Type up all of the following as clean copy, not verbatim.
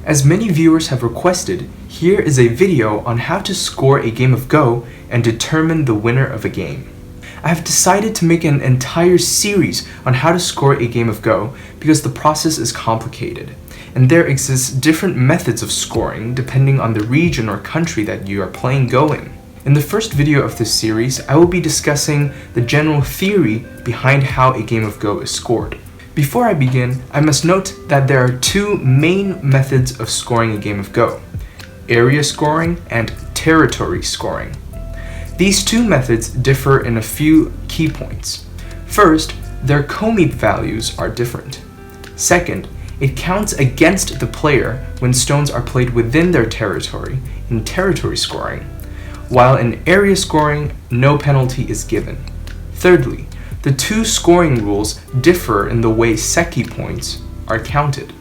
As many viewers have requested, here is a video on how to score a game of Go and determine the winner of a game. I have decided to make an entire series on how to score a game of Go because the process is complicated, and there exists different methods of scoring depending on the region or country that you are playing Go in. In the first video of this series, I will be discussing the general theory behind how a game of Go is scored. Before I begin, I must note that there are two main methods of scoring a game of Go: area scoring and territory scoring. These two methods differ in a few key points. First, their Komi values are different. Second, it counts against the player when stones are played within their territory in territory scoring, while in area scoring, no penalty is given. Thirdly, the two scoring rules differ in the way Seki points are counted.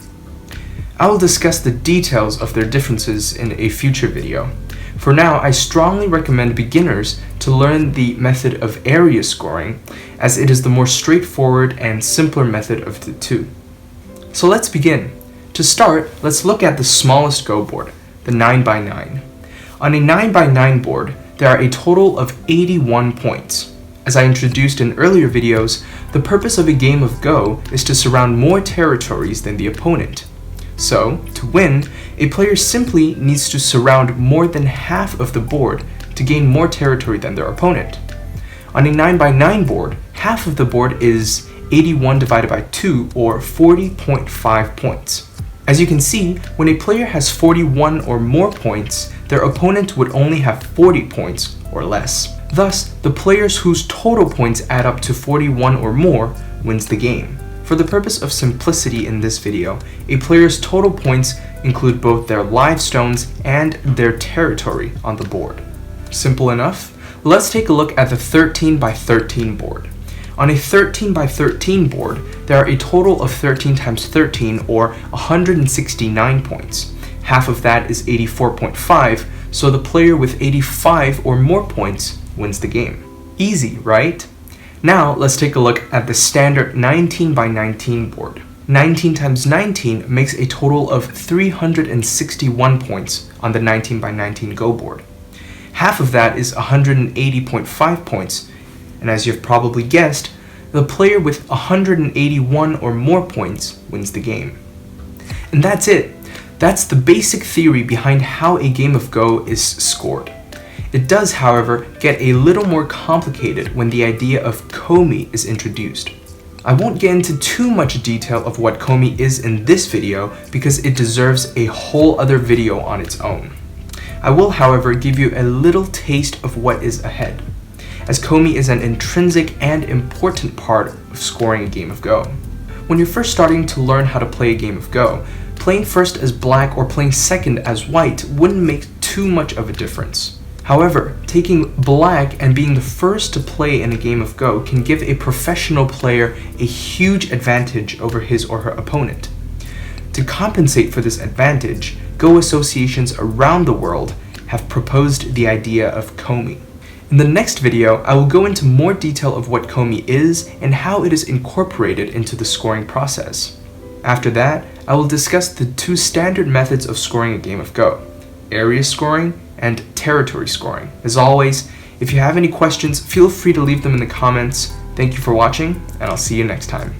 I will discuss the details of their differences in a future video. For now, I strongly recommend beginners to learn the method of area scoring, as it is the more straightforward and simpler method of the two. So let's begin. To start, let's look at the smallest Go board, the 9x9. On a 9x9 board, there are a total of 81 points. As I introduced in earlier videos, the purpose of a game of Go is to surround more territories than the opponent. So, to win, a player simply needs to surround more than half of the board to gain more territory than their opponent. On a 9x9 board, half of the board is 81 divided by 2, or 40.5 points. As you can see, when a player has 41 or more points, their opponent would only have 40 points or less. Thus, the players whose total points add up to 41 or more wins the game. For the purpose of simplicity in this video, a player's total points include both their live stones and their territory on the board. Simple enough? Let's take a look at the 13x13 board. On a 13x13 board, there are a total of 13 times 13, or 169 points. Half of that is 84.5, so the player with 85 or more points wins the game. Easy, right? Now let's take a look at the standard 19x19 board. 19 times 19 makes a total of 361 points on the 19x19 Go board. Half of that is 180.5 points, and as you've probably guessed, the player with 181 or more points wins the game. And that's it. That's the basic theory behind how a game of Go is scored. It does, however, get a little more complicated when the idea of Komi is introduced. I won't get into too much detail of what Komi is in this video because it deserves a whole other video on its own. I will, however, give you a little taste of what is ahead, as Komi is an intrinsic and important part of scoring a game of Go. When you're first starting to learn how to play a game of Go, playing first as black or playing second as white wouldn't make too much of a difference. However, taking black and being the first to play in a game of Go can give a professional player a huge advantage over his or her opponent. To compensate for this advantage, Go associations around the world have proposed the idea of Komi. In the next video, I will go into more detail of what Komi is and how it is incorporated into the scoring process. After that, I will discuss the two standard methods of scoring a game of Go: area scoring and territory scoring. As always, if you have any questions, feel free to leave them in the comments. Thank you for watching, and I'll see you next time.